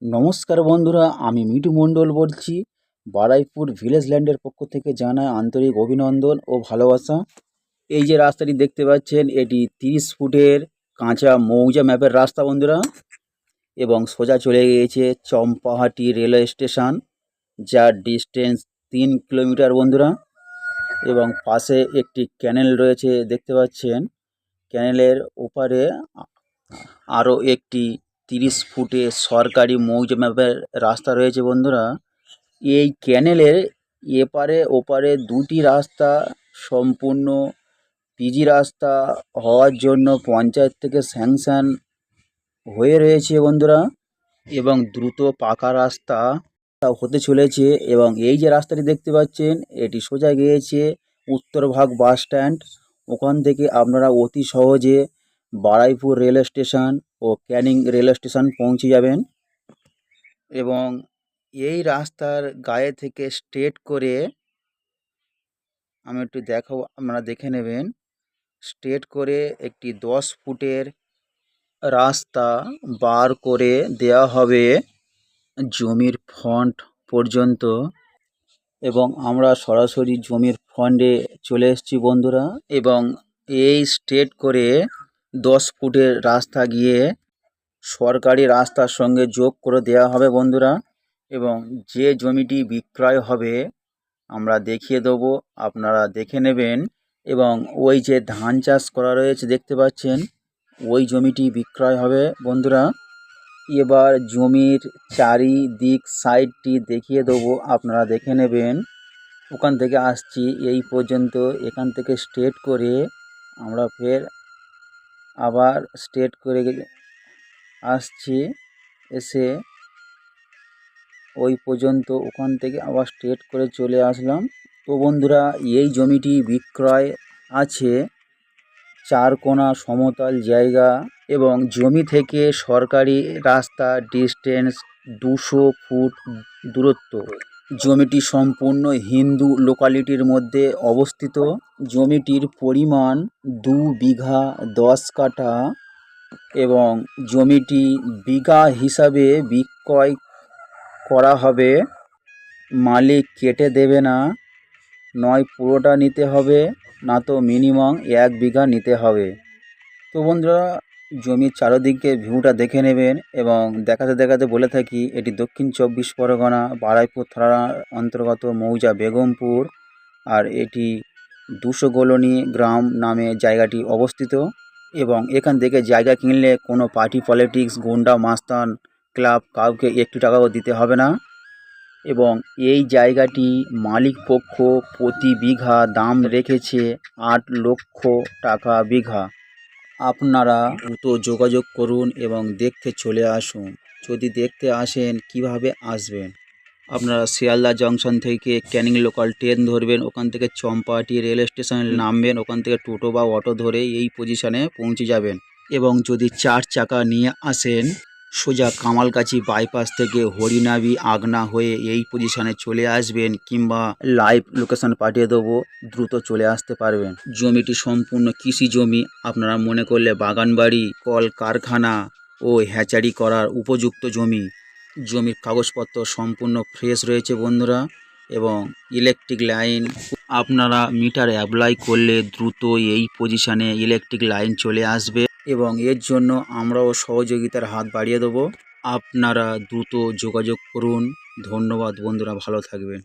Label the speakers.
Speaker 1: নমস্কার বন্ধুরা, আমি মিঠু মণ্ডল বলছি। বারুইপুর ভিলেজ ল্যান্ডের পক্ষ থেকে জানাই আন্তরিক অভিনন্দন ও ভালোবাসা। এই যে রাস্তাটি দেখতে পাচ্ছেন, এটি 30 ফুটের কাঁচা মৌজা ম্যাপের রাস্তা বন্ধুরা, এবং সোজা চলে গিয়েছে চম্পাহাটি রেলওয়ে স্টেশন, যার ডিস্টেন্স 3 কিলোমিটার বন্ধুরা। এবং পাশে একটি ক্যানেল রয়েছে দেখতে পাচ্ছেন। ক্যানেলের ওপারে আরও একটি 30 ফুটে সরকারি মৌজা ম্যাপের রাস্তা রয়েছে বন্ধুরা। এই ক্যানেলের এপারে ওপারে দুটি রাস্তা সম্পূর্ণ পিজি রাস্তা হওয়ার জন্য পঞ্চায়েত থেকে স্যাংশন হয়ে রয়েছে বন্ধুরা, এবং দ্রুত পাকা রাস্তা হতে চলেছে। এবং এই যে রাস্তাটি দেখতে পাচ্ছেন, এটি সোজা গিয়েছে উত্তরভাগ বাস স্ট্যান্ড। ওখান থেকে আপনারা অতি সহজে বারুইপুর রেল স্টেশন ও ক্যানিং রেল স্টেশন পৌঁছে যাবেন। এবং এই রাস্তার গায়ে থেকে স্ট্রেট করে আমি একটু দেখাবো, আপনারা দেখে নেবেন। স্ট্রেট করে একটি 10 ফুটের রাস্তা বার করে দেওয়া হবে জমির ফ্রন্ট পর্যন্ত। এবং আমরা সরাসরি জমির ফ্রন্টে চলে এসেছি বন্ধুরা। এবং এই স্ট্রেট করে 10 ফুটের রাস্তা গিয়ে সরকারি রাস্তার সঙ্গে যোগ করে দেওয়া হবে বন্ধুরা। এবং যে জমিটি বিক্রয় হবে আমরা দেখিয়ে দেবো, আপনারা দেখে নেবেন। এবং ওই যে ধান চাষ করা রয়েছে দেখতে পাচ্ছেন, ওই জমিটি বিক্রয় হবে বন্ধুরা। এবার জমির চারিদিক সাইডটি দেখিয়ে দেবো, আপনারা দেখে নেবেন। ওখান থেকে আসছি এই পর্যন্ত, এখান থেকে স্ট্রেট করে আমরা ফের আবার স্ট্রেট করে আসছি, এসে ওই পর্যন্ত, ওখান থেকে আবার স্ট্রেট করে চলে আসলাম। তো বন্ধুরা, এই জমিটি বিক্রয় আছে 4 কোণা সমতল জায়গা, এবং জমি থেকে সরকারি রাস্তা ডিস্টেন্স 200 ফুট দূরত্ব। জমিটি সম্পূর্ণ হিন্দু লোকালিটির মধ্যে অবস্থিত। জমিটির পরিমাণ 2 বিঘা 10 কাঠা, এবং জমিটি বিঘা হিসাবে বিক্রয় করা হবে। মালিক কেটে দেবে না, নয় পুরোটা নিতে হবে, না তো মিনিমাম 1 বিঘা নিতে হবে। তো বন্ধুরা, জমির চারিদিকে ভিউটা দেখে নেবেন। এবং দেখাতে দেখাতে বলে থাকি, এটি দক্ষিণ 24 পরগনা বারুইপুর থানার অন্তর্গত মৌজা বেগমপুর, আর এটি 200 কলোনি গ্রাম নামে জায়গাটি অবস্থিত। এবং এখান থেকে জায়গা কিনলে কোনো পার্টি পলিটিক্স, গুন্ডা মাস্তান ক্লাব কাউকে 1 টাকাও দিতে হবে না। এবং এই জায়গাটি মালিক পক্ষ প্রতি বিঘা দাম রেখেছে 8 লক্ষ টাকা বিঘা। আপনারা দ্রুত যোগাযোগ করুন এবং দেখতে চলে আসুন। যদি দেখতে আসেন, কিভাবে আসবেন? আপনারা শিয়ালদা জংশন থেকে ক্যানিং লোকাল ট্রেন ধরবেন, ওখান থেকে চম্পাহাটি রেল স্টেশনে নামবেন, ওখান থেকে টোটো বা অটো ধরে এই পজিশনে পৌঁছে যাবেন। এবং যদি 4 চাকা নিয়ে আসেন, সোজা কামালকাছি বাইপাস থেকে হরিনাবি আগনা হয়ে এই পজিশনে চলে আসবেন, কিংবা লাইভ লোকেশন পাঠিয়ে দেবো, দ্রুত চলে আসতে পারবেন। জমিটি সম্পূর্ণ কৃষি জমি। আপনারা মনে করলে বাগানবাড়ি, কল কারখানা ও হ্যাচারি করার উপযুক্ত জমি। জমির কাগজপত্র সম্পূর্ণ ফ্রেশ রয়েছে বন্ধুরা। এবং ইলেকট্রিক লাইন, আপনারা মিটার অ্যাপ্লাই করলে দ্রুত এই পজিশনে ইলেকট্রিক লাইন চলে আসবে, এবং এর জন্য আমরাও সহযোগিতার হাত বাড়িয়ে দেবো। আপনারা দ্রুত যোগাযোগ করুন। ধন্যবাদ বন্ধুরা, ভালো থাকবেন।